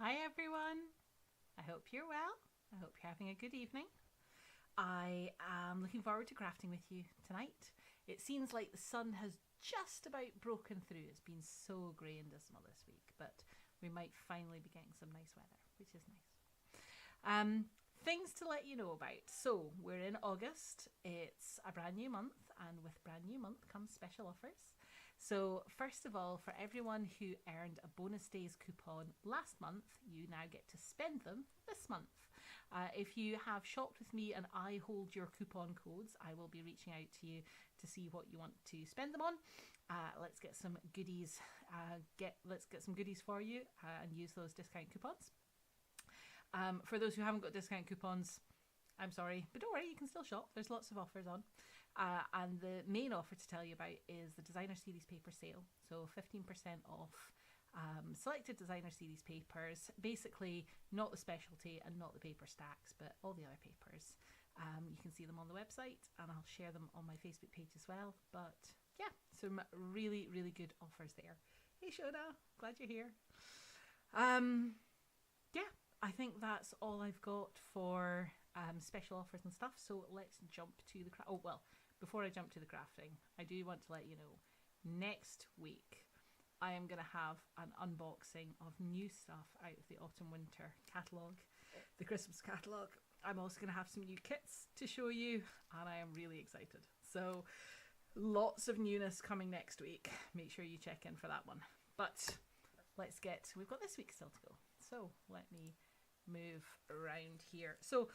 Hi everyone! I hope you're well. I hope you're having a good evening. I am looking forward to crafting with you tonight. It seems like the sun has just about broken through. It's been so grey and dismal this week, but we might finally be getting some nice weather, which is nice. Things to let you know about. So, we're in August. It's a brand new month, and with brand new month comes special offers. So, first of all, for everyone who earned a bonus days coupon last month, you now get to spend them this month. If you have shopped with me and I hold your coupon codes, I will be reaching out to you to see what you want to spend them on. Let's get some goodies. Let's get some goodies for you and use those discount coupons. For those who haven't got discount coupons, I'm sorry, but don't worry, you can still shop. There's lots of offers on. And the main offer to tell you about is the Designer Series paper sale. So 15% off selected Designer Series papers. Basically, not the specialty and not the paper stacks, but all the other papers. You can see them on the website, and I'll share them on my Facebook page as well. But yeah, some really, really good offers there. Hey Shona, glad you're here. Yeah, I think that's all I've got for special offers and stuff. So let's jump to the craft. Oh, well, before I jump to the crafting, I do want to let you know next week I am going to have an unboxing of new stuff out of the autumn winter catalogue, the Christmas catalogue. I'm also going to have some new kits to show you, and I am really excited. So lots of newness coming next week. Make sure you check in for that one. But we've got this week still to go. So let me move around here. So,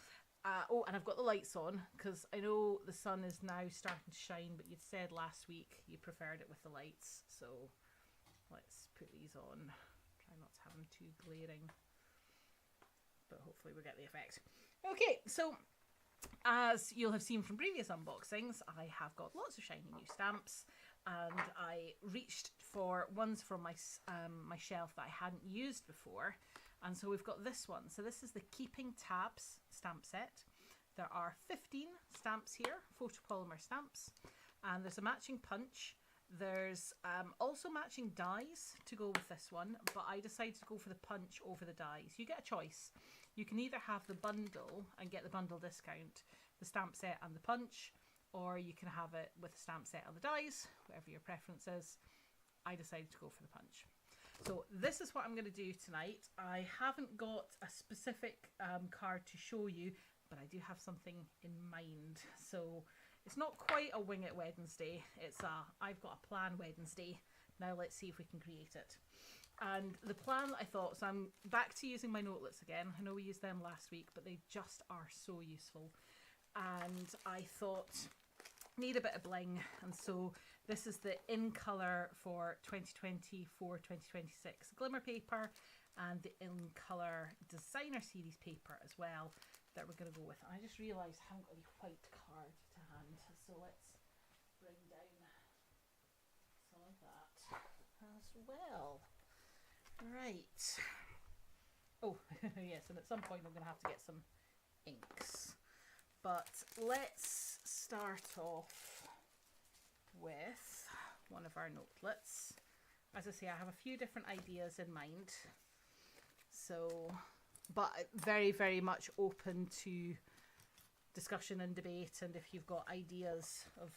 and I've got the lights on because I know the sun is now starting to shine, but you'd said last week you preferred it with the lights. So let's put these on. Try not to have them too glaring, but hopefully we'll get the effect. Okay, so as you'll have seen from previous unboxings, I have got lots of shiny new stamps, and I reached for ones from my shelf that I hadn't used before, and so we've got this one. So this is the Keeping Tabs stamp set. There are 15 stamps here, photopolymer stamps, and there's a matching punch. There's also matching dies to go with this one, but I decided to go for the punch over the dies. You get a choice. You can either have the bundle and get the bundle discount, the stamp set and the punch, or you can have it with the stamp set and the dies, whatever your preference is. I decided to go for the punch. So this is what I'm going to do tonight. I haven't got a specific card to show you, but I do have something in mind. So it's not quite a Wing It Wednesday. It's I've got a plan Wednesday. Now let's see if we can create it. And the plan I thought, so I'm back to using my notelets again. I know we used them last week, but they just are so useful. And I thought, need a bit of bling, and so this is the in colour for 2024-2026 Glimmer paper, and the in colour Designer Series paper as well that we're going to go with. I just realised I haven't got any white card to hand, so let's bring down some of that as well. Right. Oh, yes, and at some point I'm going to have to get some inks. But let's start off with one of our notelets. As I say, I have a few different ideas in mind. So, but very, very much open to discussion and debate. And if you've got ideas of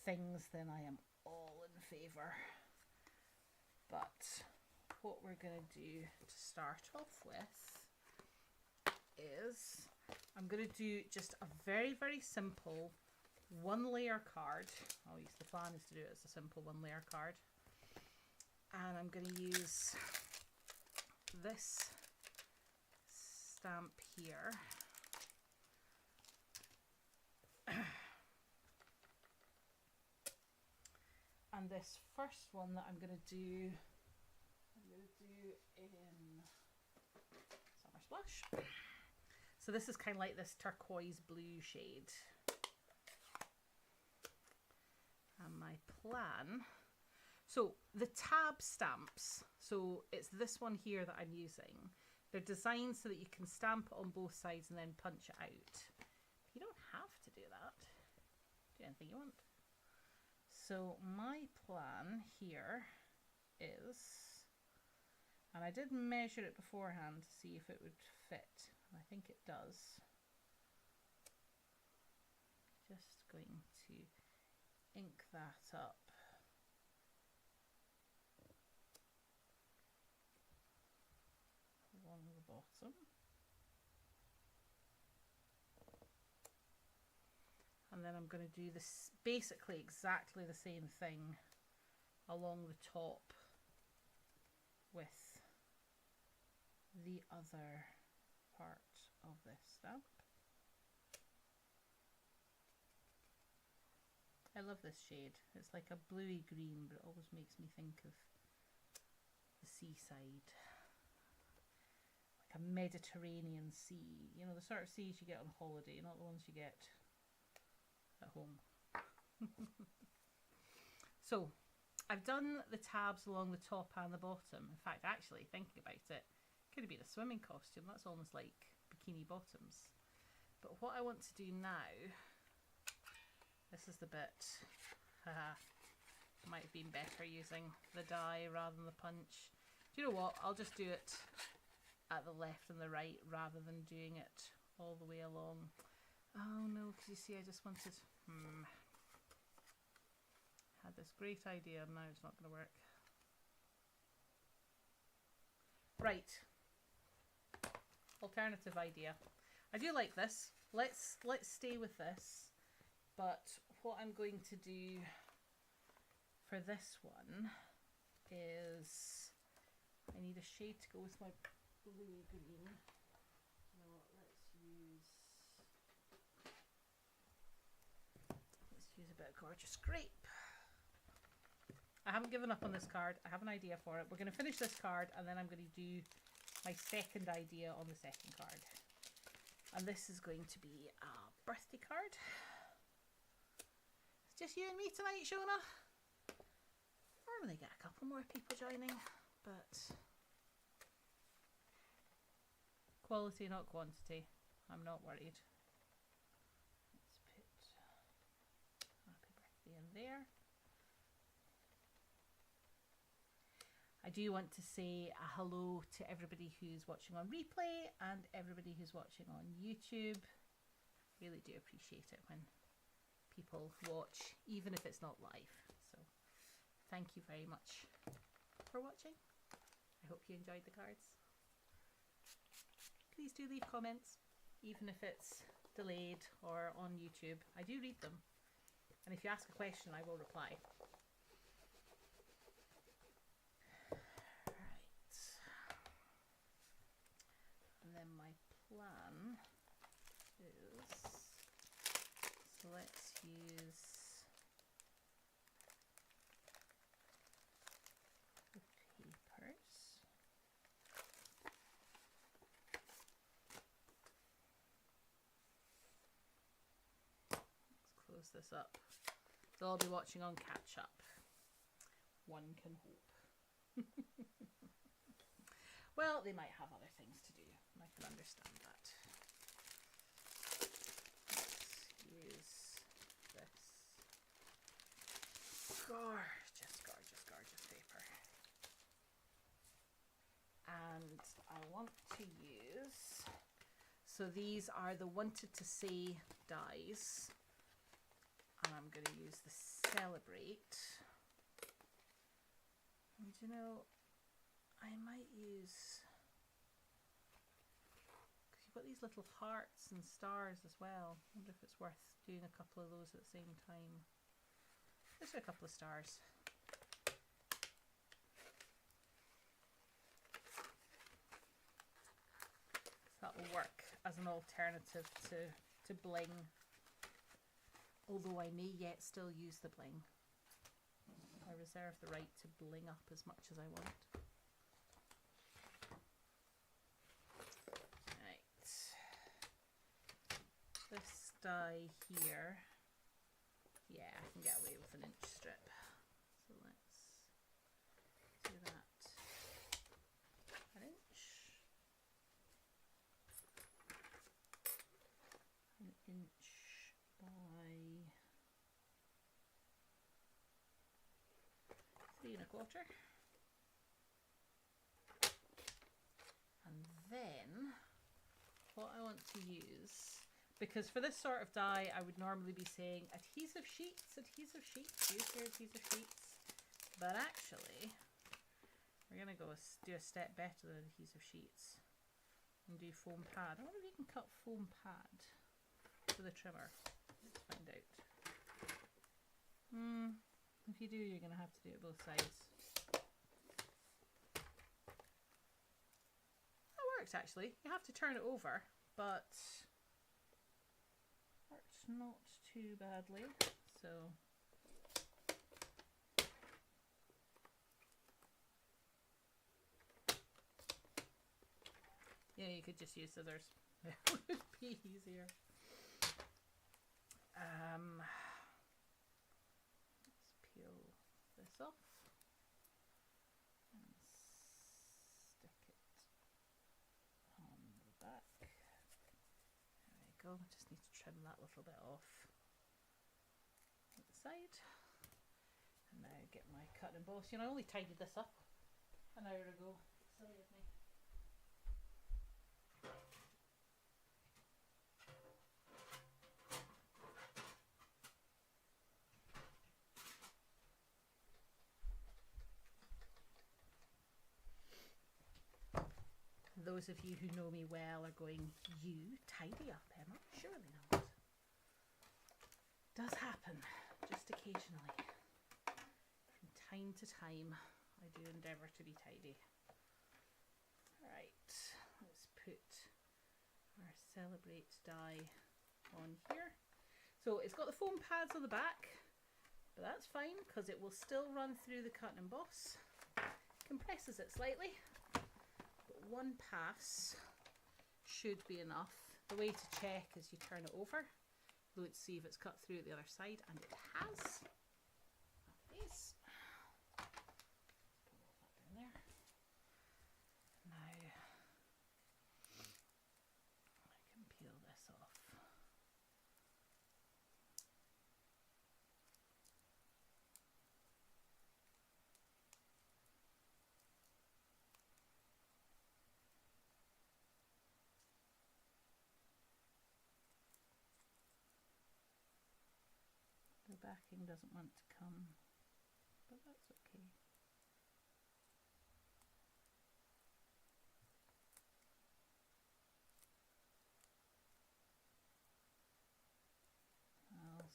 things, then I am all in favour. But what we're going to do to start off with is I'm going to do just a very, very simple one layer card. The plan is to do it as a simple one layer card. And I'm going to use this stamp here. And this first one that I'm going to do in Summer Splash. So this is kind of like this turquoise blue shade. And my plan, so the tab stamps, so it's this one here that I'm using. They're designed so that you can stamp it on both sides and then punch it out. You don't have to do that. Do anything you want. So my plan here is And I did measure it beforehand to see if it would fit. And I think it does. Just going to ink that up. Along the bottom. And then I'm going to do this basically exactly the same thing along the top with the other part of this stamp. I love this shade. It's like a bluey green, but it always makes me think of the seaside. Like a Mediterranean sea. You know, the sort of seas you get on holiday, not the ones you get at home. So I've done the tabs along the top and the bottom. In fact, actually thinking about it, could have been a swimming costume. That's almost like bikini bottoms. But what I want to do now, this is the bit, might have been better using the die rather than the punch. Do you know what, I'll just do it at the left and the right rather than doing it all the way along. Oh no, because you see I just wanted, had this great idea and now it's not going to work. Right, alternative idea. I do like this. Let's stay with this, but what I'm going to do for this one is I need a shade to go with my blue green. No, let's use a bit of Gorgeous Grape. I haven't given up on this card. I have an idea for it. We're going to finish this card and then I'm going to do my second idea on the second card. And this is going to be a birthday card. It's just you and me tonight, Shona. Normally get a couple more people joining, but quality, not quantity. I'm not worried. Let's put happy birthday in there. I do want to say a hello to everybody who's watching on replay and everybody who's watching on YouTube. Really do appreciate it when people watch, even if it's not live. So thank you very much for watching. I hope you enjoyed the cards. Please do leave comments, even if it's delayed or on YouTube. I do read them. And if you ask a question, I will reply. My plan is, so let's use the papers. Let's close this up. They'll all be watching on catch up. One can hope. Well, they might have other things to do. I can understand that. Let's use this gorgeous, gorgeous, gorgeous paper. And I want to use, so these are the Wanted to Say dies. And I'm going to use the Celebrate. And you know, I might use, because you've got these little hearts and stars as well. I wonder if it's worth doing a couple of those at the same time. Let's do a couple of stars. That will work as an alternative to bling, although I may yet still use the bling. I reserve the right to bling up as much as I want. This die here, yeah, I can get away with an inch strip. So let's do that. An inch. An inch by 3 1/4. want to use, because for this sort of die I would normally be saying adhesive sheets, use your adhesive sheets, but actually we're going to go do a step better than adhesive sheets and do foam pad. I wonder if you can cut foam pad with a trimmer. Let's find out. If you do, you're going to have to do it both sides. That works actually. You have to turn it over, but works not too badly. So yeah, you could just use scissors. It would be easier. Let's peel this off and stick it on the back. There we go. Just need to trim that little bit off at the side. And now get my cut and emboss. You know, I only tidied this up an hour ago. Silly of me. Those of you who know me well are going, you tidy up, Emma? Surely not. Does happen, just occasionally. From time to time, I do endeavour to be tidy. Right, let's put our Celebrate die on here. So it's got the foam pads on the back, but that's fine because it will still run through the cut and emboss. Compresses it slightly. One pass should be enough. The way to check is you turn it over, let's see if it's cut through at the other side, and it has. Yes. Put that down there. Now I can peel this off. The backing doesn't want to come, but that's okay.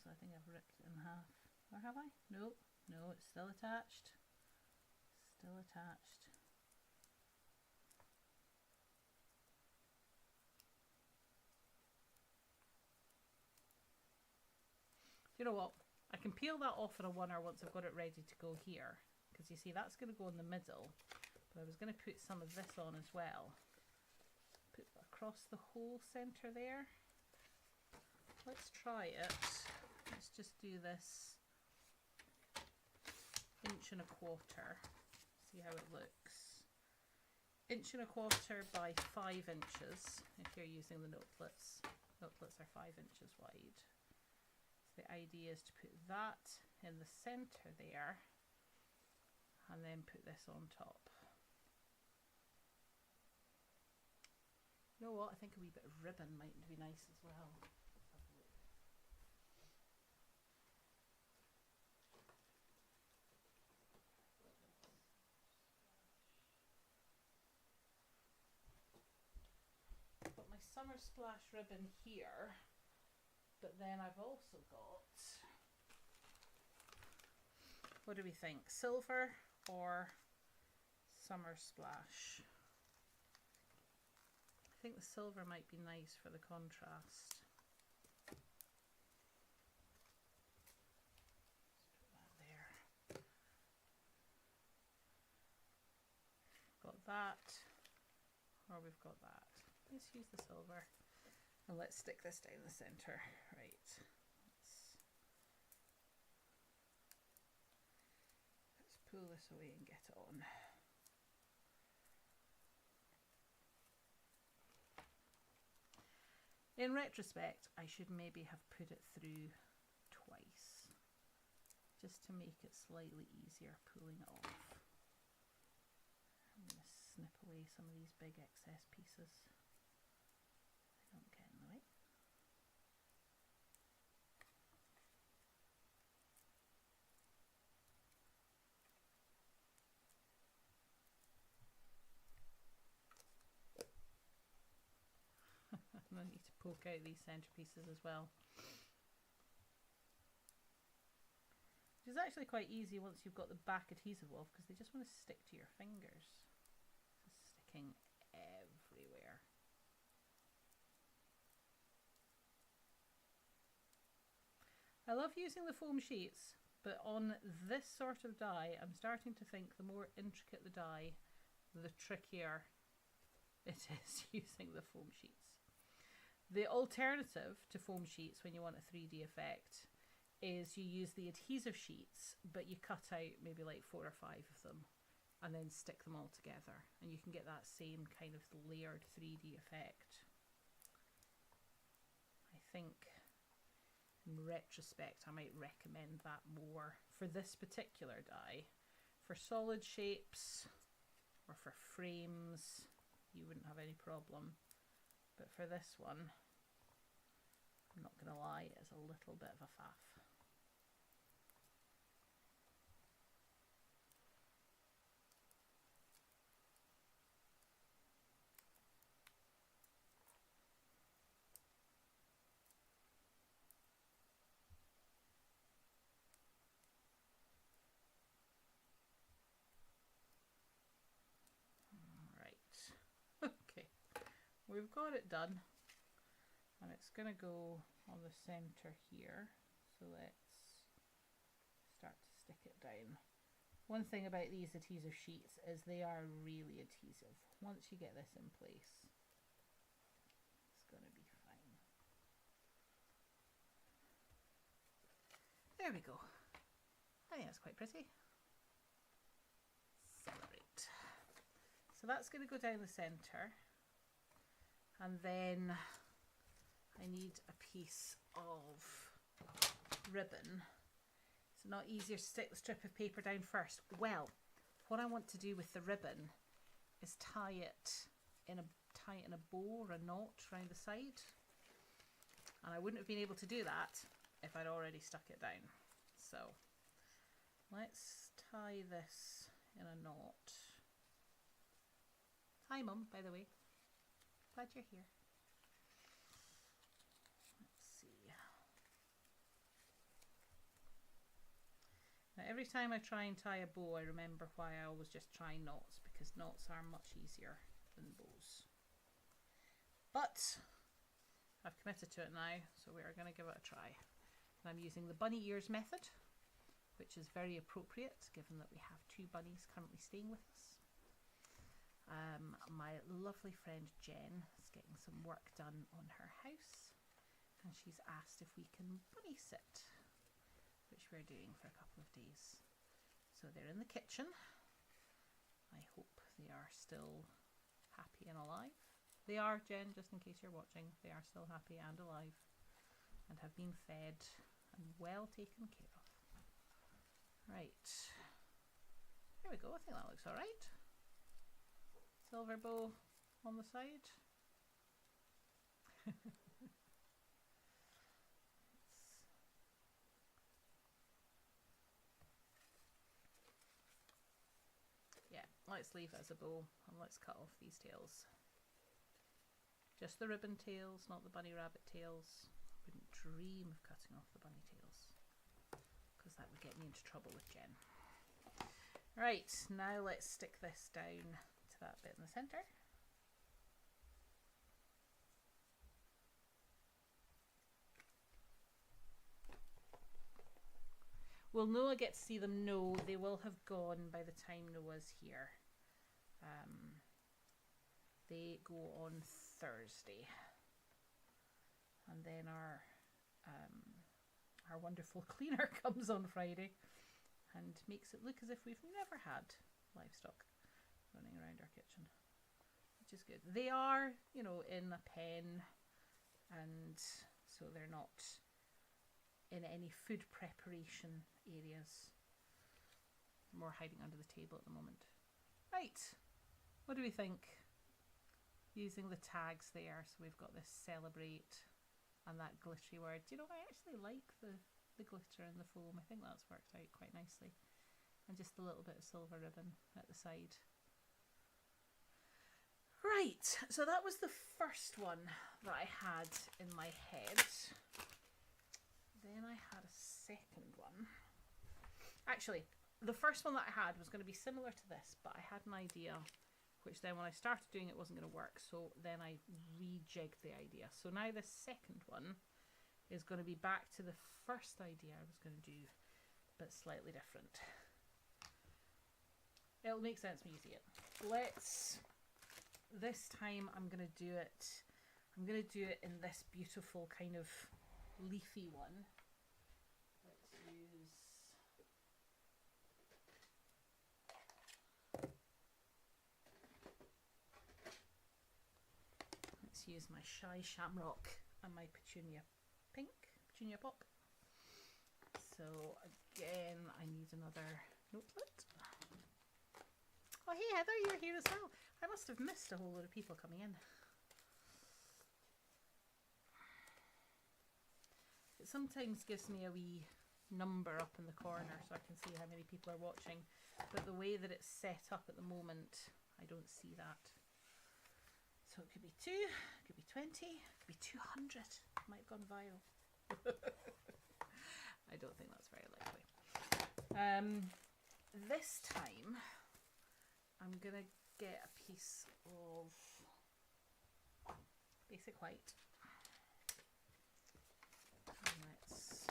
So I think I've ripped it in half. Or have I? No, no, it's still attached. Still attached. You know what? I can peel that off in a oneer once I've got it ready to go here, because you see that's going to go in the middle, but I was going to put some of this on as well. Put across the whole centre there. Let's try it. Let's just do this 1.25 inches. See how it looks. 1.25 inches by 5 inches if you're using the notelets. Notelets are 5 inches wide. The idea is to put that in the centre there and then put this on top. You know what? I think a wee bit of ribbon might be nice as well. Let's have a look. Got my Summer Splash ribbon here. But then I've also got, what do we think? Silver or Summer Splash? I think the silver might be nice for the contrast. Let's put that there. Got that, or we've got that. Let's use the silver. And let's stick this down the centre. Right. Let's pull this away and get it on. In retrospect, I should maybe have put it through twice, just to make it slightly easier pulling it off. I'm going to snip away some of these big excess pieces. I don't And I need to poke out these centerpieces as well. Which is actually quite easy once you've got the back adhesive off, because they just want to stick to your fingers. It's sticking everywhere. I love using the foam sheets, but on this sort of die, I'm starting to think the more intricate the die, the trickier it is using the foam sheets. The alternative to foam sheets when you want a 3D effect is you use the adhesive sheets, but you cut out maybe like 4 or 5 of them and then stick them all together, and you can get that same kind of layered 3D effect. I think in retrospect I might recommend that more for this particular die. For solid shapes or for frames you wouldn't have any problem, but for this one, I'm not going to lie, it's a little bit of a faff. We've got it done, and it's going to go on the center here, so let's start to stick it down. One thing about these adhesive sheets is they are really adhesive. Once you get this in place, it's going to be fine. There we go. I think that's quite pretty. Celebrate. So that's going to go down the center. And then I need a piece of ribbon. It's not easier to stick the strip of paper down first. Well, what I want to do with the ribbon is tie it in a bow or a knot around the side. And I wouldn't have been able to do that if I'd already stuck it down. So let's tie this in a knot. Hi Mum, by the way. Glad you're here. Let's see. Now every time I try and tie a bow, I remember why I always just try knots, because knots are much easier than bows. But I've committed to it now, so we are going to give it a try. And I'm using the bunny ears method, which is very appropriate given that we have 2 bunnies currently staying with us. My lovely friend Jen is getting some work done on her house, and she's asked if we can bunny sit, which we're doing for a couple of days. So they're in the kitchen. I hope they are still happy and alive. They are, Jen, just in case you're watching, they are still happy and alive and have been fed and well taken care of. Right, there we go. I think that looks all right. Silver bow on the side. Yeah, let's leave it as a bow and let's cut off these tails. Just the ribbon tails, not the bunny rabbit tails. Wouldn't dream of cutting off the bunny tails, because that would get me into trouble with Jen. Right, now let's stick this down to that bit in the center. Will Noah get to see them? No, they will have gone by the time Noah's here. They go on Thursday, and then our wonderful cleaner comes on Friday and makes it look as if we've never had livestock running around our kitchen, which is good. They are, you know, in a pen, and so they're not in any food preparation areas. More hiding under the table at the moment. Right, what do we think? Using the tags there, so we've got this celebrate and that glittery word. You know, I actually like the glitter and the foam. I think that's worked out quite nicely. And just a little bit of silver ribbon at the side. Right, so that was the first one that I had in my head. Then I had a second one. Actually, the first one that I had was going to be similar to this, but I had an idea, which then when I started doing it wasn't going to work, so then I rejigged the idea. So now the second one is going to be back to the first idea I was going to do, but slightly different. It'll make sense when you see it. This time I'm going to do it in this beautiful kind of leafy one. Let's use my Shy Shamrock and my Petunia Pink, Petunia Pop. So again, I need another notelet. Oh hey Heather, you're here as well. I must have missed a whole lot of people coming in. It sometimes gives me a wee number up in the corner so I can see how many people are watching, but the way that it's set up at the moment, I don't see that. So it could be 2, it could be 20, it could be 200. It might have gone viral. I don't think that's very likely. This time I'm gonna get a piece of basic white. And let's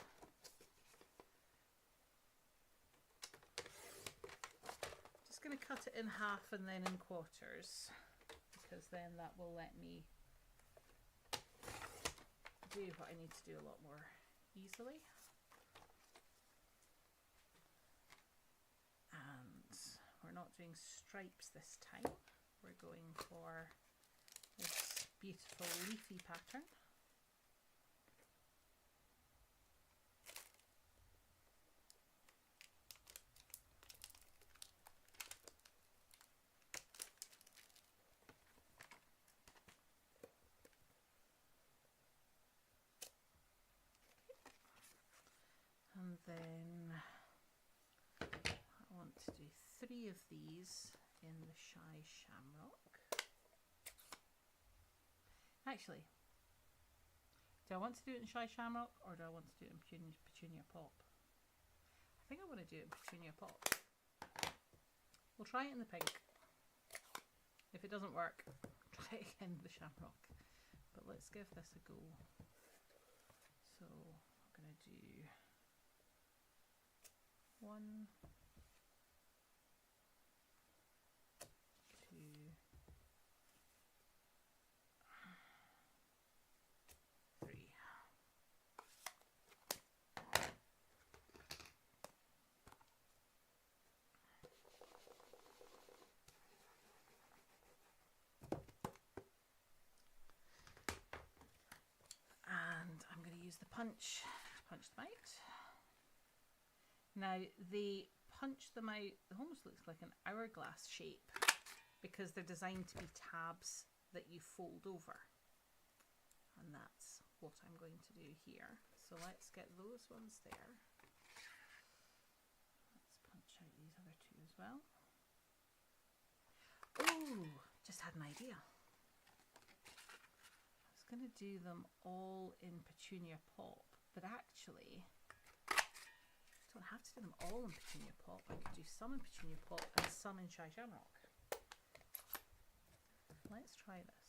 just gonna cut it in half and then in quarters, because then that will let me do what I need to do a lot more easily. And we're not doing stripes this time. We're going for this beautiful leafy pattern. And then I want to do 3 of these in the Shy Shamrock. Actually, do I want to do it in Shy Shamrock or do I want to do it in Petunia Pop? I think I want to do it in Petunia Pop. We'll try it in the pink. If it doesn't work, try it again in the Shamrock. But let's give this a go. So I'm going to do 1, 2, 3. And I'm going to use the punch them out. Now they punch them out, it almost looks like an hourglass shape because they're designed to be tabs that you fold over. And that's what I'm going to do here. So let's get those ones there. Let's punch out these other 2 as well. Oh, just had an idea. I was going to do them all in Petunia Pop, but actually I don't have to do them all in Petunia Pop. I could do some in Petunia Pop and some in Shy Shamrock. Let's try this.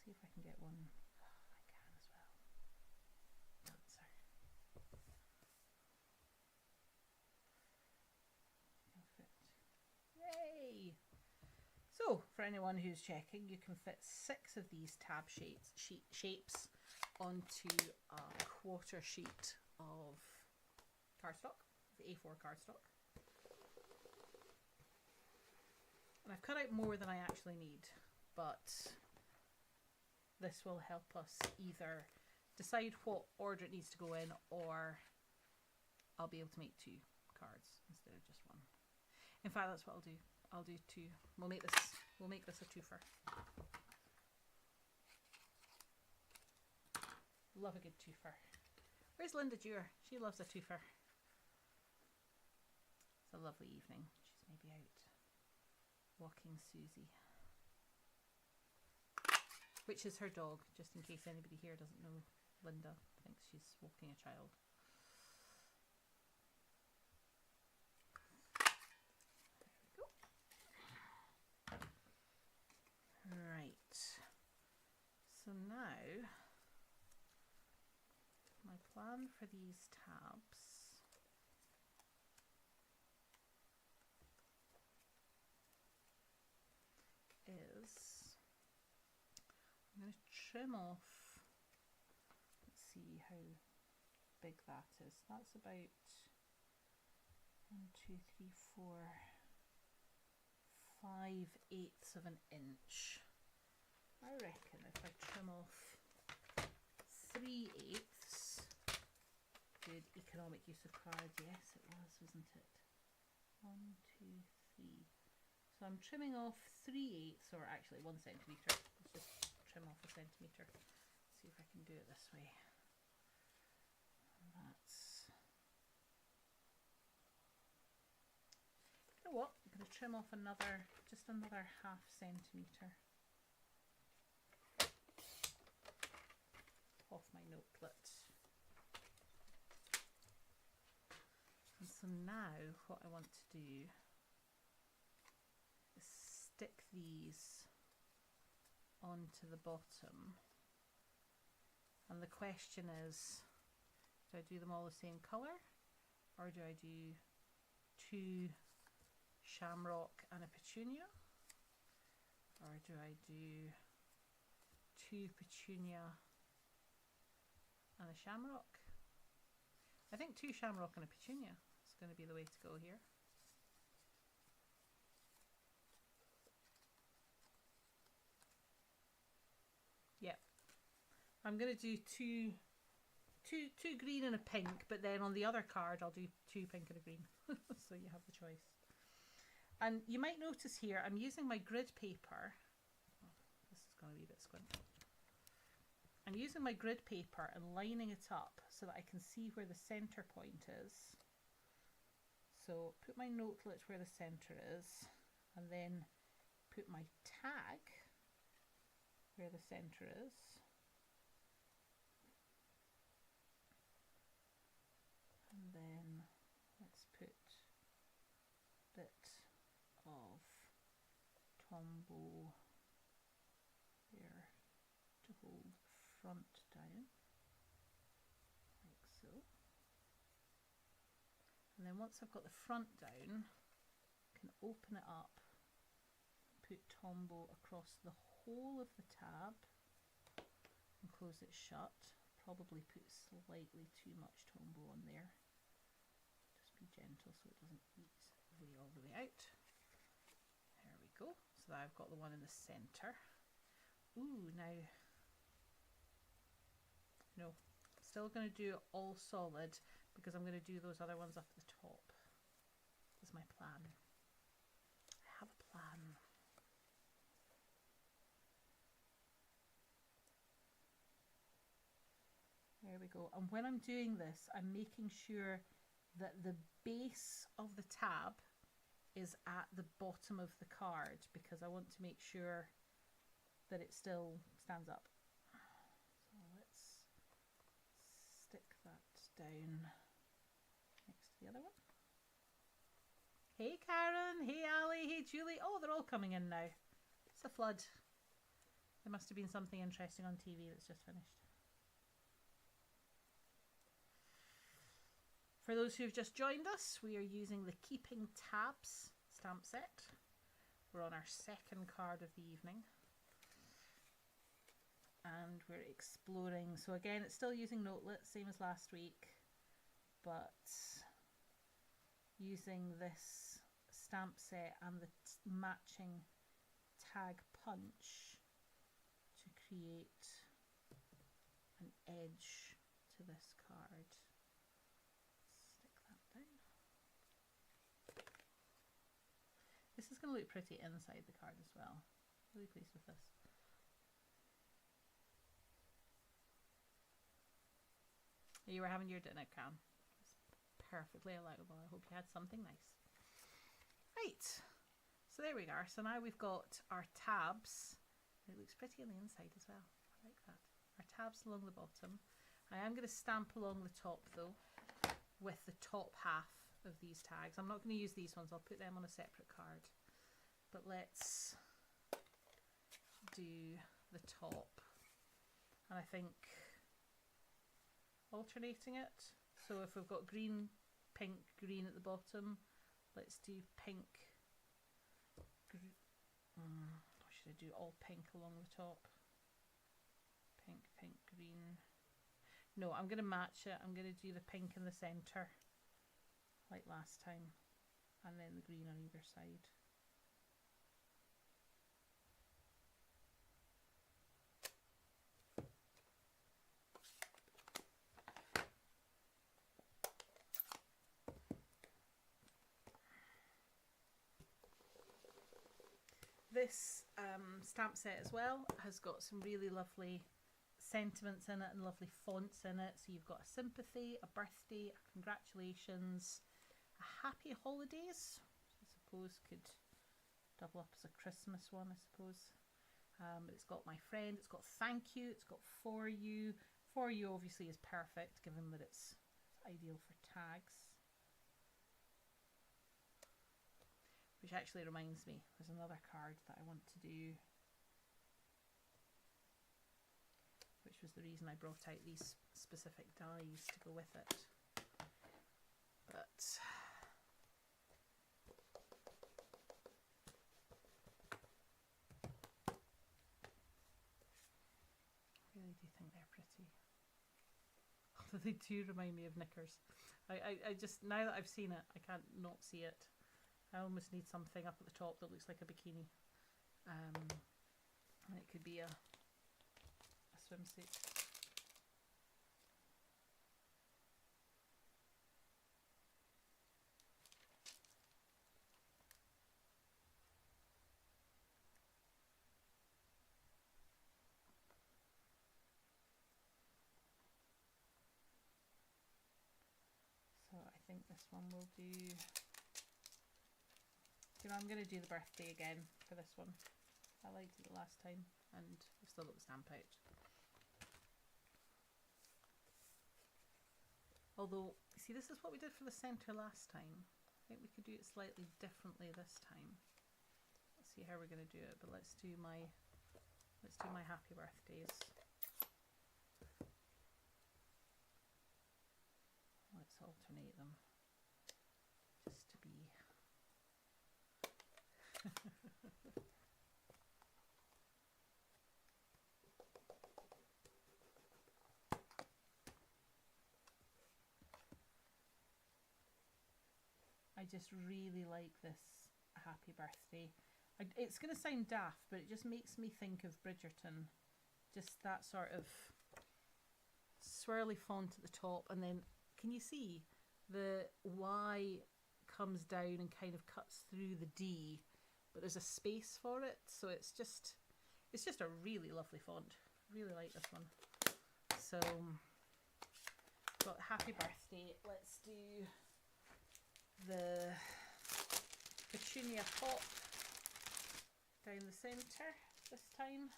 See if I can get one. Oh, I can as well. Dancer. Can fit. Yay! So, for anyone who's checking, you can fit 6 of these tab shapes onto a quarter sheet of cardstock, the A4 cardstock. And I've cut out more than I actually need, but this will help us either decide what order it needs to go in, or I'll be able to make 2 cards instead of just 1. In fact, that's what I'll do. I'll do 2. We'll make this a twofer. Love a good twofer. Where's Linda Dewar? She loves a twofer. It's a lovely evening. She's maybe out walking Susie. which is her dog, just in case anybody here doesn't know. Linda thinks she's walking a child. Right, so now my plan for these tabs is I'm going to trim off, let's see how big that is. That's about 5/8 of an inch. I reckon if I trim off 3/8, good economic use of card, yes it was, wasn't it? 1, 2, 3. So I'm trimming off 3/8, or actually 1 centimetre. Let's just trim off a centimetre. See if I can do it this way. That's, you know what? I'm going to trim off just another 1/2 centimetre off my notelet. And so now what I want to do is stick these onto the bottom. And the question is, do I do them all the same colour, or do I do 2 shamrock and a petunia, or do I do 2 petunia and a shamrock? I think 2 shamrock and a petunia is going to be the way to go here. Yep, I'm going to do two green and a pink, but then on the other card I'll do 2 pink and a green. So you have the choice. And you might notice here I'm using my grid paper. Oh, this is going to be a bit squint. I'm using my grid paper and lining it up so that I can see where the centre point is. So put my notelet where the centre is, and then put my tag where the centre is. And then let's put a bit of Tombow there to hold the front down, like so. And then once I've got the front down, I can open it up, put Tombow across the whole of the tab and close it shut. Probably put slightly too much Tombow on there. Just be gentle so it doesn't eat all the way out. There we go. So I've got the one in the centre. Ooh, now, no, still going to do it all solid because I'm going to do those other ones up at the top. That's my plan. I have a plan. There we go. And when I'm doing this, I'm making sure that the base of the tab is at the bottom of the card because I want to make sure that it still stands up. So let's stick that down next to the other one. Hey Karen, hey Ali, hey Julie. Oh, they're all coming in now. It's a flood. There must have been something interesting on TV that's just finished. For those who've just joined us, we are using the Keeping Tabs stamp set. We're on our second card of the evening. And we're exploring. So again, it's still using notelet, same as last week, but using this stamp set and the matching tag punch to create an edge to this card. This is going to look pretty inside the card as well. Really pleased with this. You were having your dinner, Cam. It's perfectly allowable. I hope you had something nice. Right. So there we are. So now we've got our tabs It looks pretty on the inside as well. I like that. Our tabs along the bottom. I am going to stamp along the top though with the top half of these tags. I'm not going to use these ones, I'll put them on a separate card. But let's do the top. And I think alternating it. So if we've got green, pink, green at the bottom, let's do pink. Or should I do all pink along the top? Pink, pink, green. No, I'm going to match it. I'm going to do the pink in the centre, like last time, and then the green on either side. This stamp set as well has got some really lovely sentiments in it and lovely fonts in it. So you've got a sympathy, a birthday, a congratulations, a happy holidays, which I suppose could double up as a Christmas one, I suppose. It's got my friend, it's got thank you, it's got for you. For you obviously is perfect given that it's ideal for tags. Which actually reminds me, there's another card that I want to do, which was the reason I brought out these specific dies to go with it. But I really do think they're pretty. Although they do remind me of knickers. I just, now that I've seen it, I can't not see it. I almost need something up at the top that looks like a bikini. And it could be a swimsuit. So I think this one will do. You know, I'm going to do the birthday again for this one. I liked it the last time and I've still got the stamp out. Although, see, this is what we did for the centre last time. I think we could do it slightly differently this time. Let's see how we're going to do it, but let's do my happy birthdays. Let's alternate them just to be I just really like this happy birthday. It's going to sound daft, but it just makes me think of Bridgerton. Just that sort of swirly font at the top, and then can you see the Y comes down and kind of cuts through the D, but there's a space for it, so it's just a really lovely font. Really like this one. So got happy birthday. Let's do the petunia pop down the centre this time.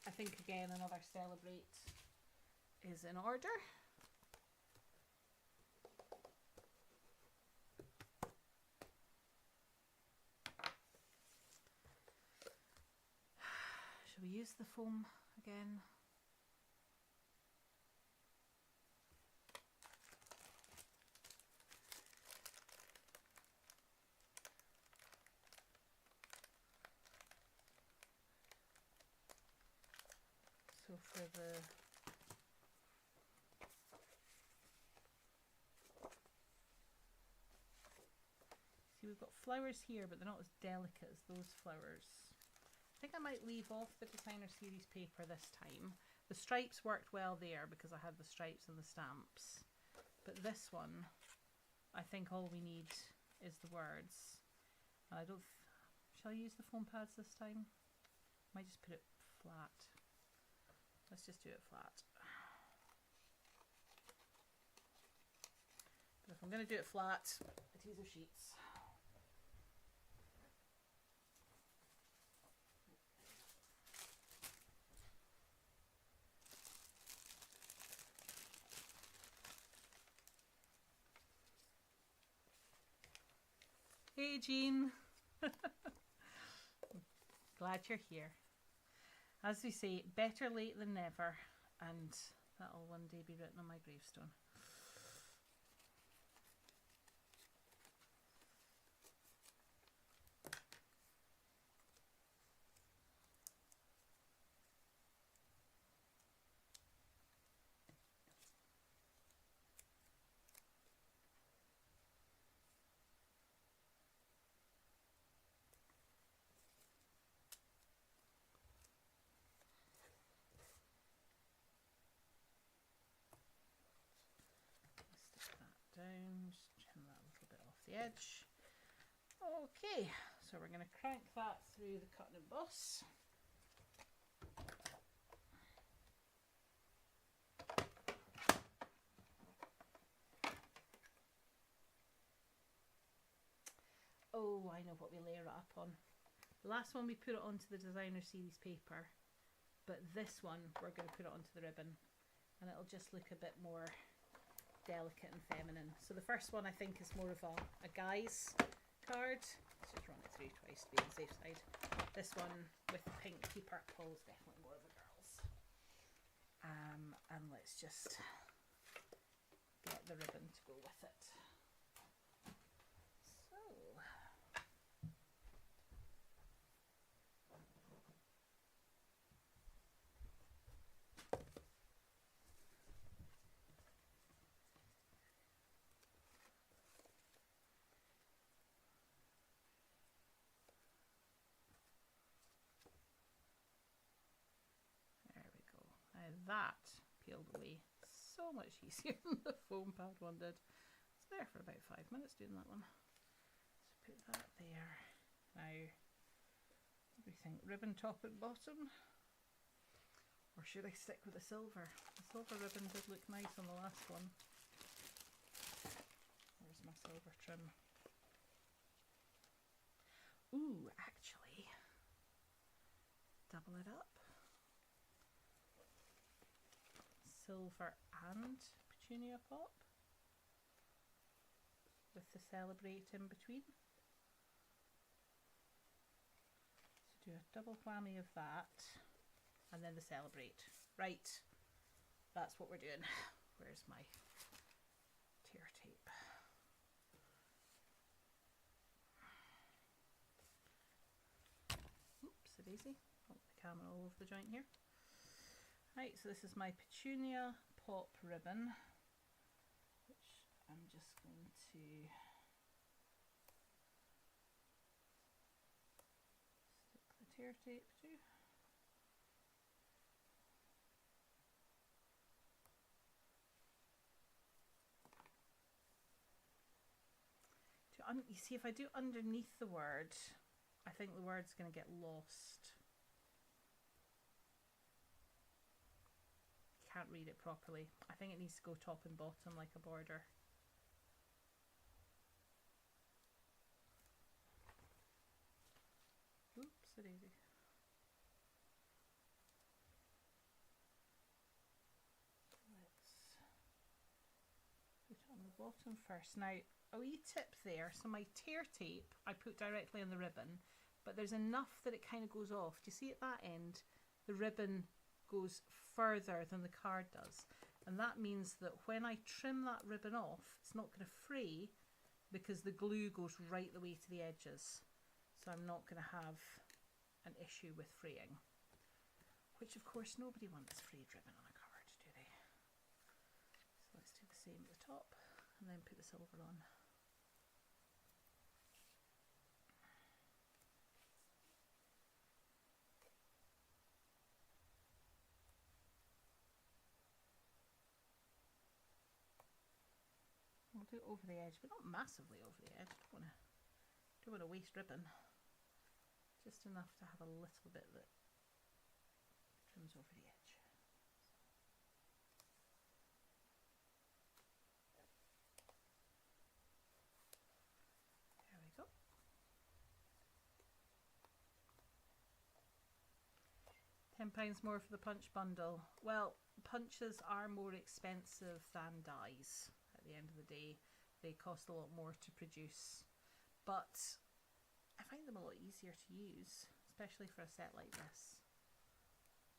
I think again another celebrate is in order. Shall we use the foam again? So for the see, we've got flowers here, but they're not as delicate as those flowers. I think I might leave off the designer series paper this time. The stripes worked well there because I had the stripes and the stamps. But this one, I think all we need is the words. And I don't. Shall I use the foam pads this time? Might just put it flat. Let's just do it flat. But if I'm going to do it flat, teaser sheets. Hey Jean. Glad you're here. As we say, better late than never, and that'll one day be written on my gravestone. Down, just trim that a little bit off the edge. Okay, so we're going to crank that through the cut and emboss. Oh, I know what we layer it up on. The last one we put it onto the designer series paper, but this one we're going to put it onto the ribbon, and it'll just look a bit more delicate and feminine. So the first one I think is more of a guy's card. Let's just run it through twice to be on the safe side. This one with the pinky purple is definitely more of a girl's. And let's just get the ribbon to go with it. That peeled away so much easier than the foam pad one did. It's there for about 5 minutes doing that one. So put that there. Now, what do we think? Ribbon top and bottom? Or should I stick with the silver? The silver ribbon did look nice on the last one. Where's my silver trim? Ooh, actually, double it up. Silver and petunia pop with the celebrate in between. So do a double whammy of that and then the celebrate. Right, that's what we're doing. Where's my tear tape? Oops, a daisy. Oh, the camera all over the joint here. Right, so this is my petunia pop ribbon, which I'm just going to stick the tear tape to. You see, if I do underneath the word, I think the word's going to get lost. Can't read it properly. I think it needs to go top and bottom like a border. Oops, a daisy. Let's put it on the bottom first. Now, a wee tip there. So my tear tape I put directly on the ribbon, but there's enough that it kind of goes off. Do you see at that end? The ribbon goes further than the card does, and that means that when I trim that ribbon off, it's not going to fray because the glue goes right the way to the edges, so I'm not going to have an issue with fraying, which of course nobody wants frayed ribbon on a card, do they? So let's do the same at the top and then put the silver on. We'll do it over the edge, but not massively over the edge. Don't want to waste ribbon. Just enough to have a little bit that trims over the edge. There we go. £10 more for the punch bundle. Well, punches are more expensive than dies. At the end of the day, they cost a lot more to produce, but I find them a lot easier to use, especially for a set like this.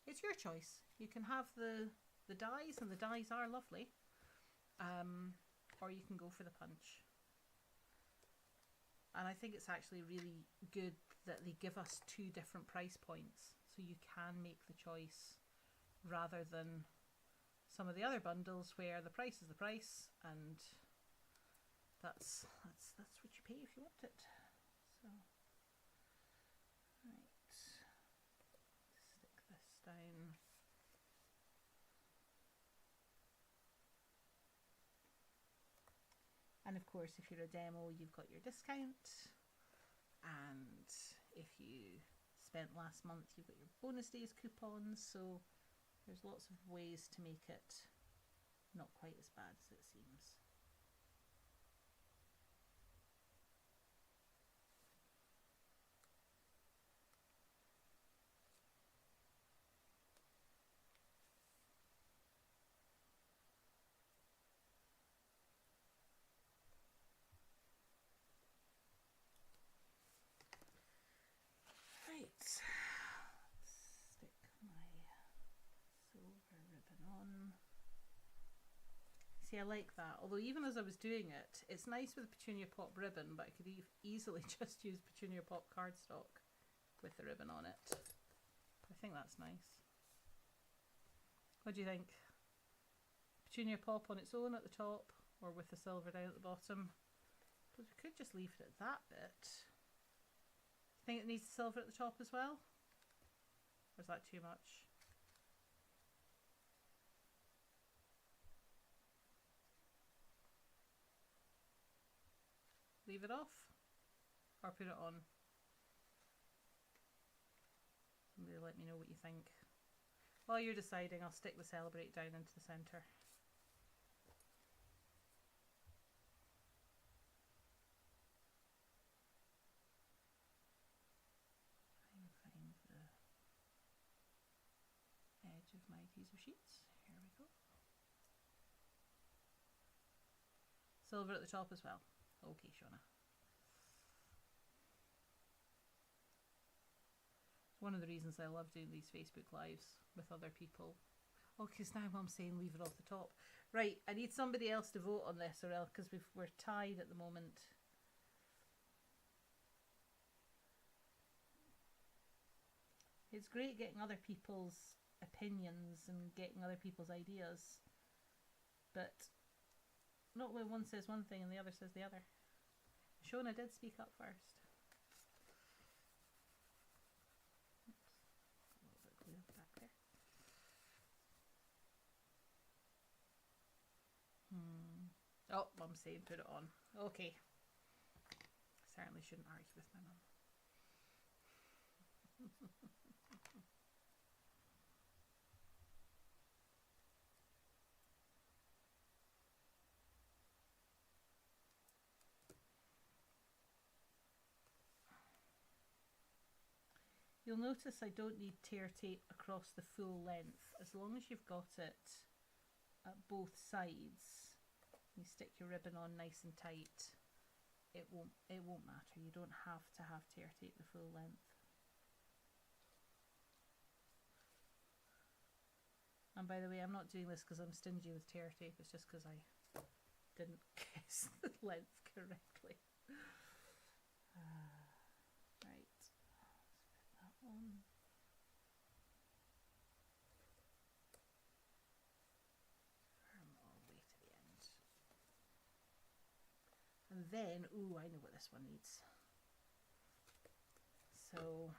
It's your choice. You can have the dies, and the dies are lovely, or you can go for the punch. And I think it's actually really good that they give us 2 different price points, so you can make the choice rather than some of the other bundles where the price is the price, and that's what you pay if you want it. So, right, stick this down. And of course, if you're a demo, you've got your discount, and if you spent last month, you've got your bonus days coupons. So there's lots of ways to make it not quite as bad as it seems. Right, stick my silver ribbon on. See, I like that. Although even as I was doing it, it's nice with Petunia Pop ribbon, but I could easily just use Petunia Pop cardstock with the ribbon on it. I think that's nice. What do you think? Petunia Pop on its own at the top, or with the silver down at the bottom? But we could just leave it at that bit. Think it needs silver at the top as well? Or is that too much? Leave it off? Or put it on? Somebody let me know what you think. While you're deciding, I'll stick the Celebrate down into the centre. Of my adhesive sheets. Here we go. Silver at the top as well. Okay, Shona. It's one of the reasons I love doing these Facebook Lives with other people. Oh, because now Mum's saying leave it off the top. Right, I need somebody else to vote on this, or else, because we're tied at the moment. It's great getting other people's opinions and getting other people's ideas, but not when one says one thing and the other says the other. Shona did speak up first. Oops. A little bit glue back there. Oh, Mum's saying put it on. Okay. Certainly shouldn't argue with my mum. You'll notice I don't need tear tape across the full length. As long as you've got it at both sides, you stick your ribbon on nice and tight, it won't matter. You don't have to have tear tape the full length. And by the way, I'm not doing this because I'm stingy with tear tape, it's just because I didn't guess the length correctly. Right. On. Firm all the way to the end. And then, ooh, I know what this one needs. So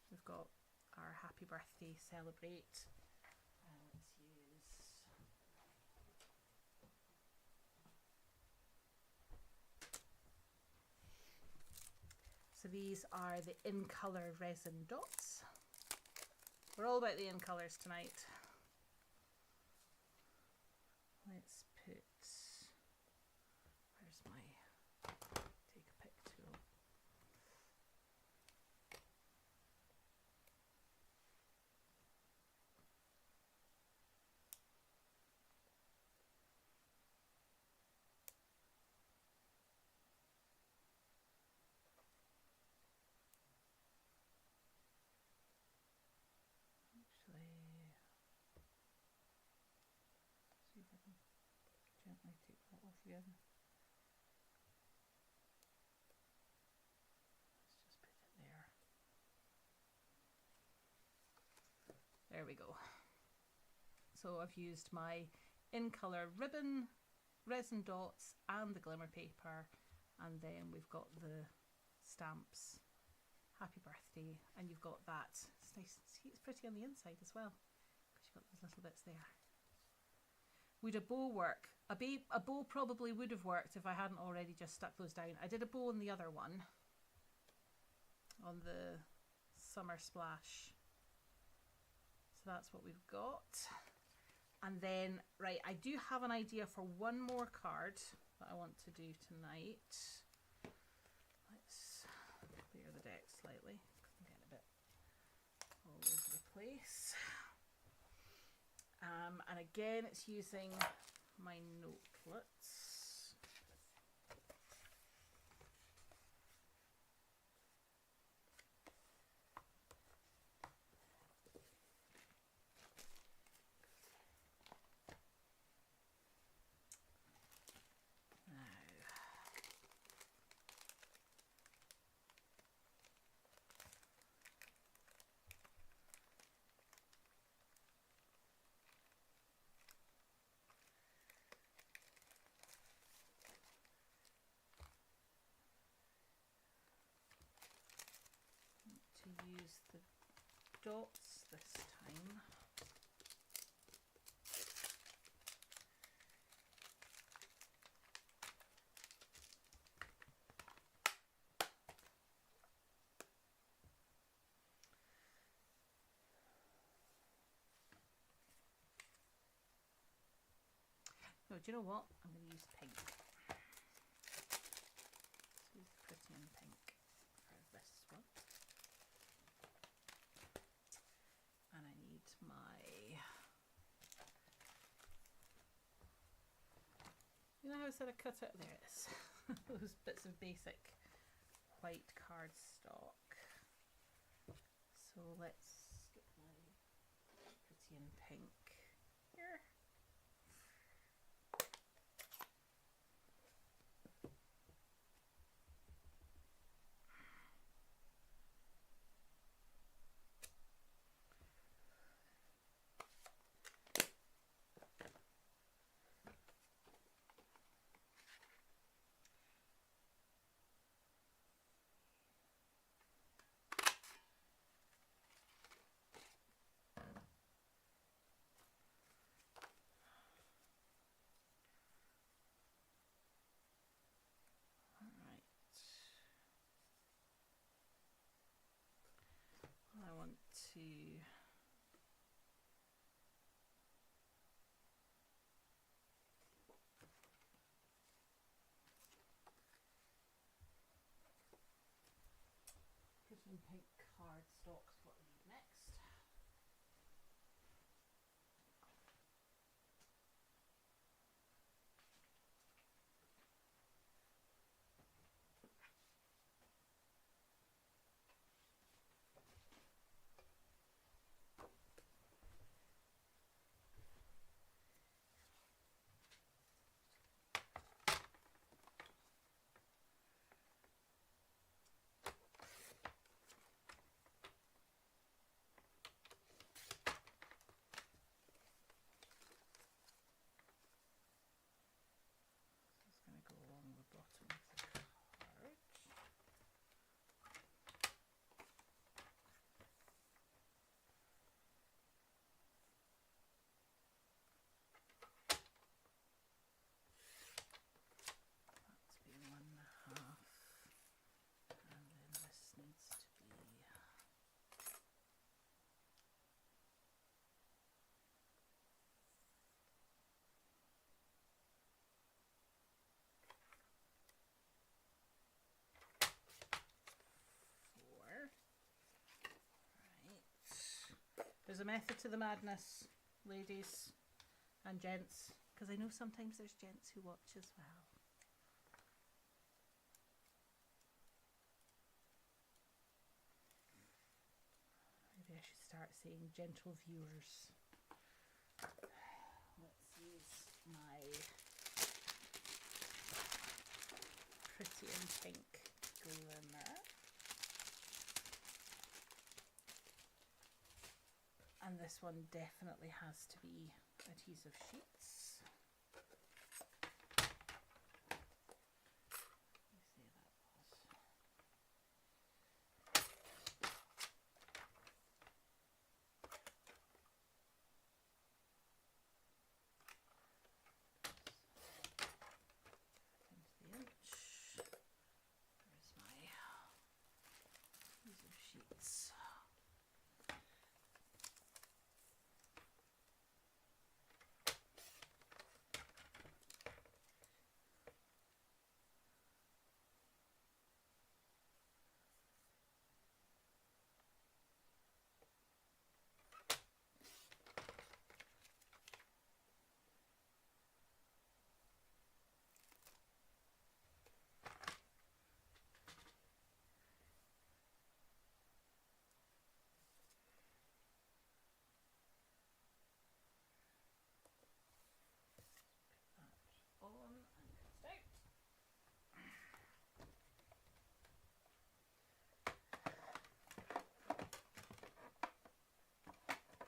we've got our Happy Birthday Celebrate. And let's use so these are the in colour resin dots. We're all about the in colours tonight. Let's put, where's my take a pic tool? I take that off again. Let's just put it there. There we go. So I've used my in colour ribbon, resin dots and the glimmer paper, and then we've got the stamps, happy birthday, and you've got that. It's nice, see, it's pretty on the inside as well because you've got those little bits there. Would a bow work? A bow probably would have worked if I hadn't already just stuck those down. I did a bow on the other one, on the summer splash. So that's what we've got. And then, right, I do have an idea for one more card that I want to do tonight. Let's clear the deck slightly because I'm getting a bit all over the place. And again, it's using my notelets. To use the dots this time. No, do you know what? I'm going to use pink. Let's use pretty in pink for this one. And I need my, you know how I said I cut it? There it is. Those bits of basic white cardstock. So let's get my pretty in pink here. I want to put in pink cardstock, what I need next. There's a method to the madness, ladies and gents, because I know sometimes there's gents who watch as well. Maybe I should start saying gentle viewers. Let's use my Pretty in Pink Glimmer. And this one definitely has to be adhesive sheets. Sheets.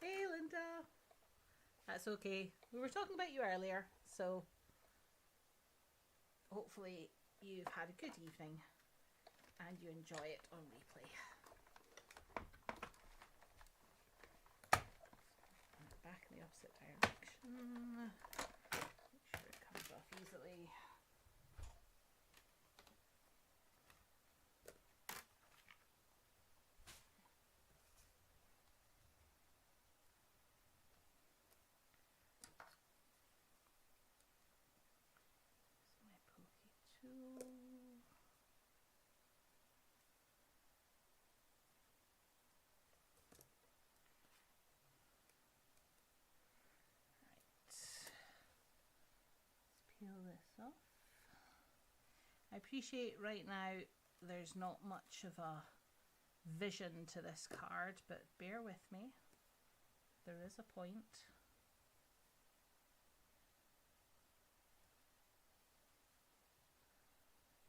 Hey Linda, that's okay. We were talking about you earlier, so hopefully you've had a good evening and you enjoy it on replay. Back in the opposite direction. Make sure it comes off easily. Peel this off. I appreciate right now there's not much of a vision to this card, but bear with me. There is a point.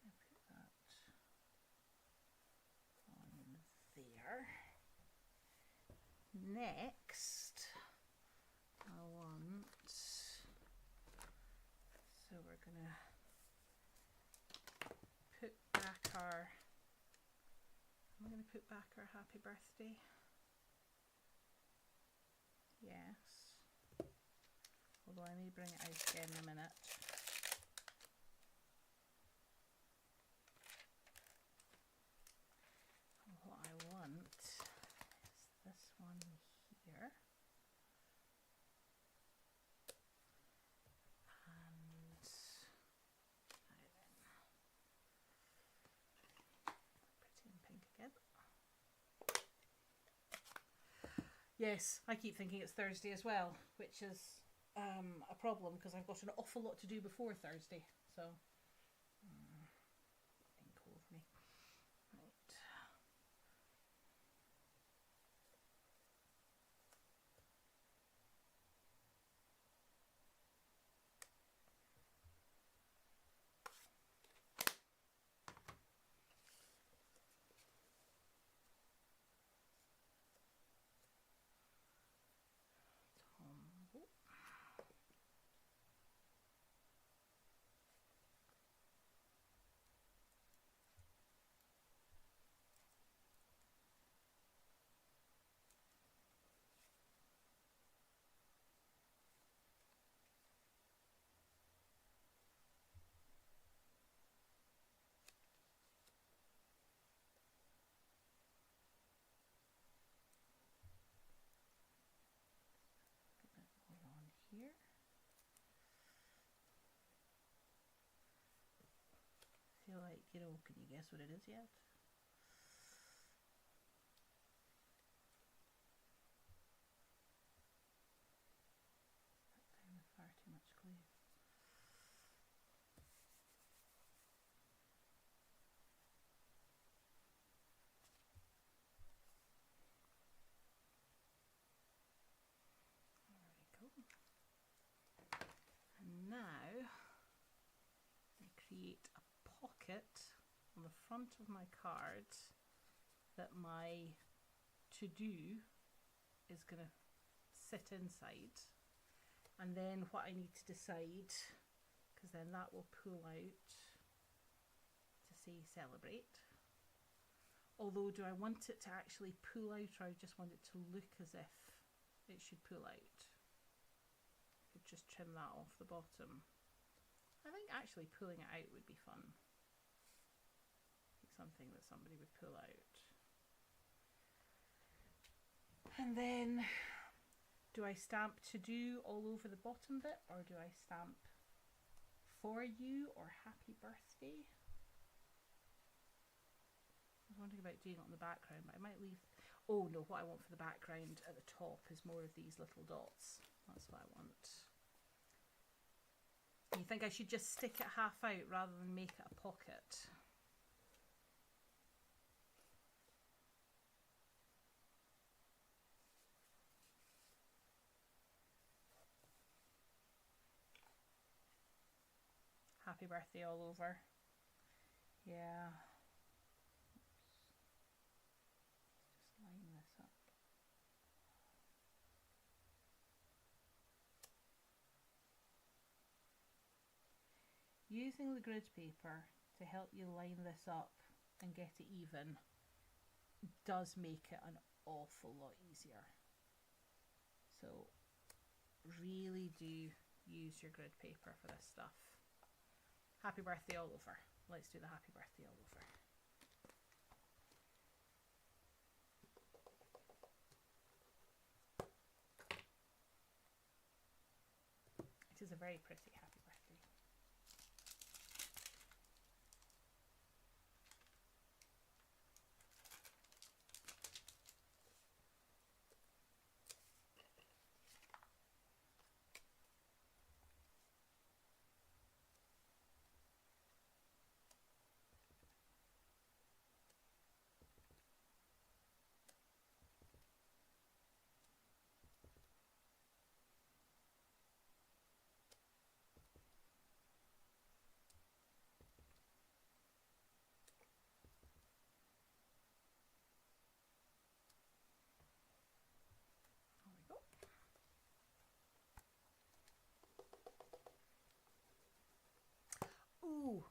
I put that on there. Next, I want, so we're gonna put back our, I'm gonna put back our happy birthday. Yes. Although I may bring it out again in a minute. And what I want is this one here. And pretty in pink again. Yes, I keep thinking it's Thursday as well, which is a problem because I've got an awful lot to do before Thursday. So, ink over me. Right. Here. Feel like, you know, can you guess what it is yet? That time with far too much glue. There we go. And now I create a pocket on the front of my card that my to-do is going to sit inside. And then what I need to decide, because then that will pull out to say celebrate. Although, do I want it to actually pull out, or I just want it to look as if it should pull out? I could just trim that off the bottom. I think actually pulling it out would be fun. Like something that somebody would pull out. And then, do I stamp to do all over the bottom bit, or do I stamp for you or happy birthday? I was wondering about doing it on the background, but I might leave. Oh no, what I want for the background at the top is more of these little dots. That's what I want. You think I should just stick it half out rather than make it a pocket? Happy birthday all over. Yeah. Let's just line this up. Using the grid paper to help you line this up and get it even does make it an awful lot easier. So really do use your grid paper for this stuff. Happy birthday all over. Let's do the happy birthday all over. It is a very pretty happy birthday. Ooh,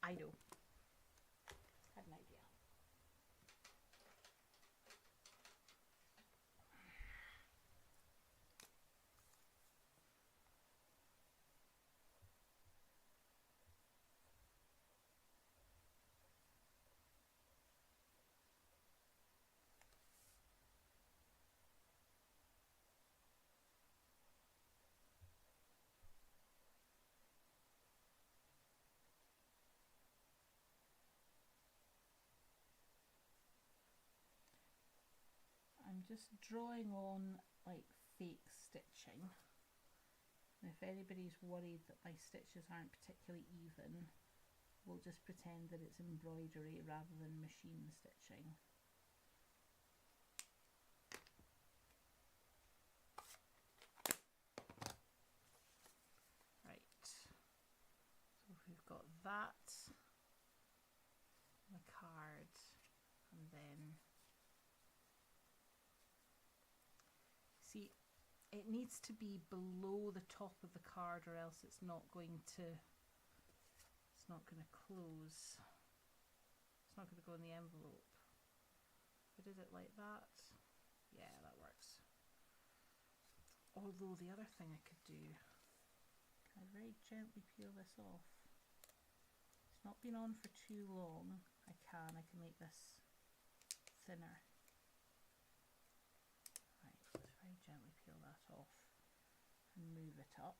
I know. Had an idea. I'm just drawing on like fake stitching. And if anybody's worried that my stitches aren't particularly even, we'll just pretend that it's embroidery rather than machine stitching. Right, so we've got that, the card, and then see, it needs to be below the top of the card or else it's not going to close. It's not going to go in the envelope. If I did it like that, yeah, that works. Although the other thing I could do, can I very gently peel this off? It's not been on for too long. I can make this thinner. Right, let's very gently peel that off and move it up.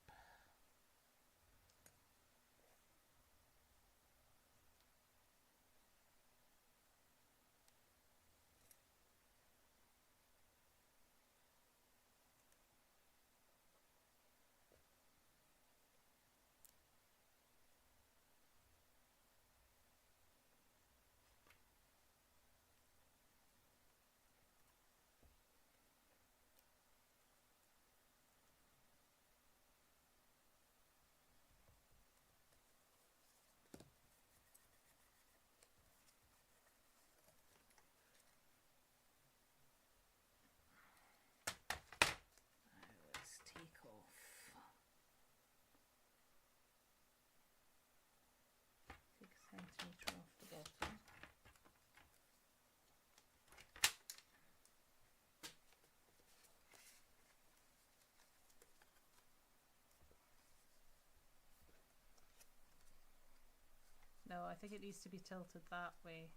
No, I think it needs to be tilted that way.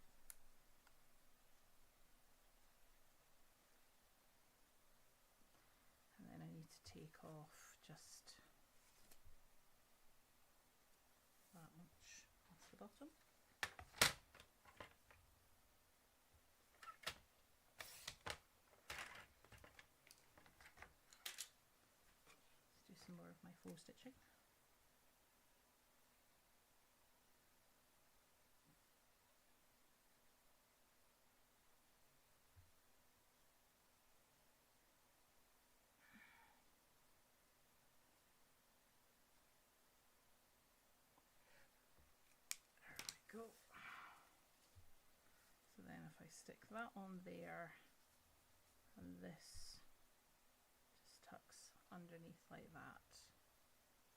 And then I need to take off just that much off the bottom. Let's do some more of my faux stitching. Go. So then if I stick that on there and this just tucks underneath like that,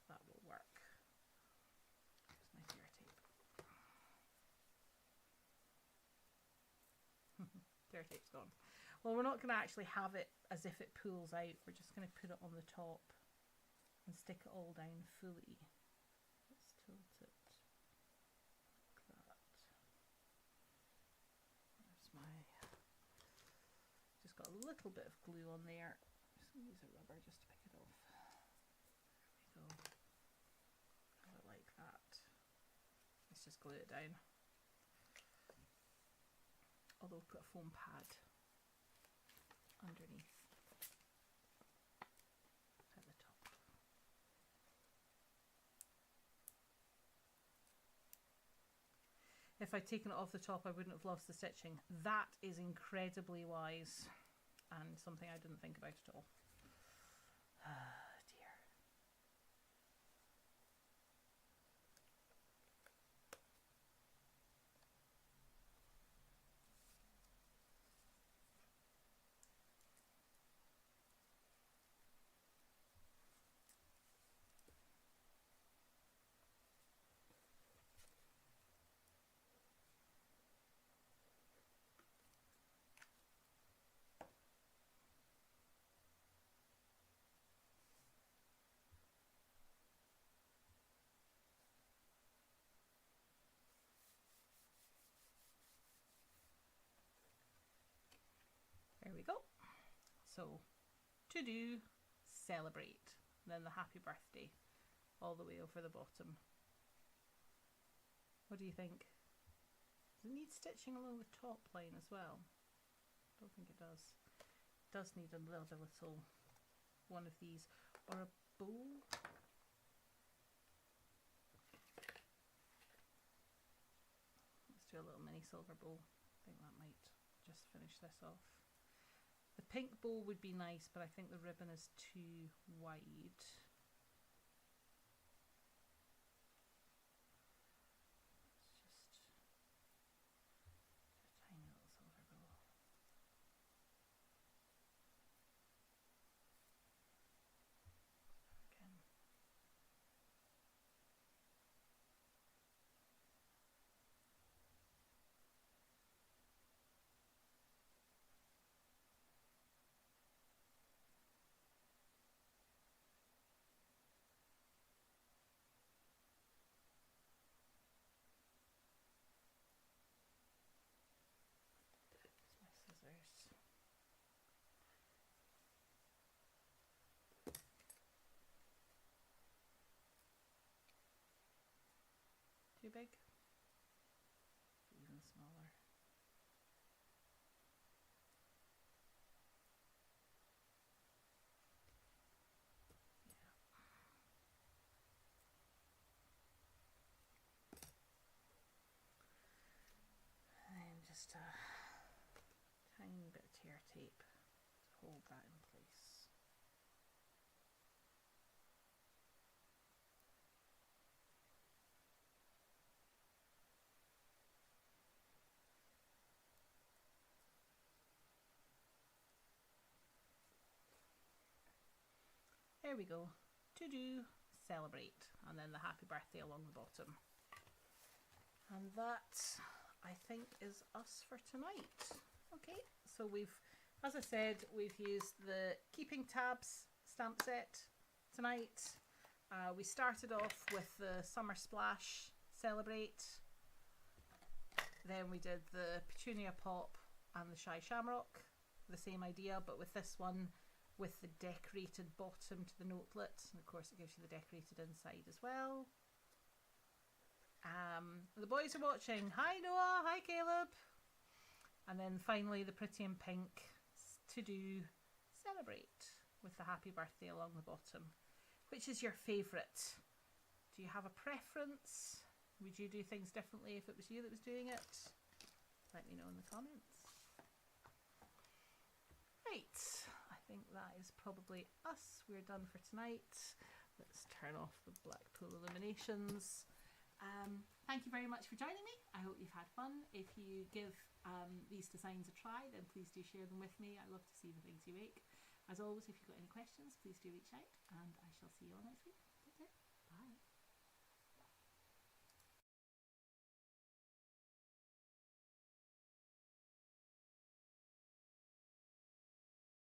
that will work. There's my tear tape. Tear tape's gone. Well, we're not going to actually have it as if it pulls out. We're just going to put it on the top and stick it all down fully. Let's tilt it. Just got a little bit of glue on there. Just use a rubber just to pick it off. There we go. Have it like that. Let's just glue it down. Although put a foam pad underneath at the top. If I'd taken it off the top, I wouldn't have lost the stitching. That is incredibly wise and something I didn't think about at all. Dear. There we go. So, to do, celebrate, then the happy birthday, all the way over the bottom. What do you think? Does it need stitching along the top line as well? I don't think it does. It does need another little one of these, or a bow. Let's do a little mini silver bow. I think that might just finish this off. The pink bow would be nice, but I think the ribbon is too wide. Just a tiny little silver bow. Again. Too big? Even smaller. Yeah. And just a tiny bit of tear tape to hold that in place. There we go. To do, celebrate, and then the happy birthday along the bottom. And that, I think, is us for tonight. Okay, so we've, as I said, we've used the Keeping Tabs stamp set tonight. We started off with the Summer Splash Celebrate Then we did the Petunia Pop and the Shy Shamrock. The same idea, but with this one with the decorated bottom to the notelet. And of course it gives you the decorated inside as well. The boys are watching. Hi Noah, hi Caleb. And then finally the Pretty in Pink to do Celebrate with the happy birthday along the bottom. Which is your favourite? Do you have a preference? Would you do things differently if it was you that was doing it? Let me know in the comments. Right, I think that is probably us. We're done for tonight. Let's turn off the Blackpool illuminations. Thank you very much for joining me. I hope you've had fun. If you give these designs a try, then please do share them with me. I love to see the things you make. As always, if you've got any questions, please do reach out, and I shall see you all next week.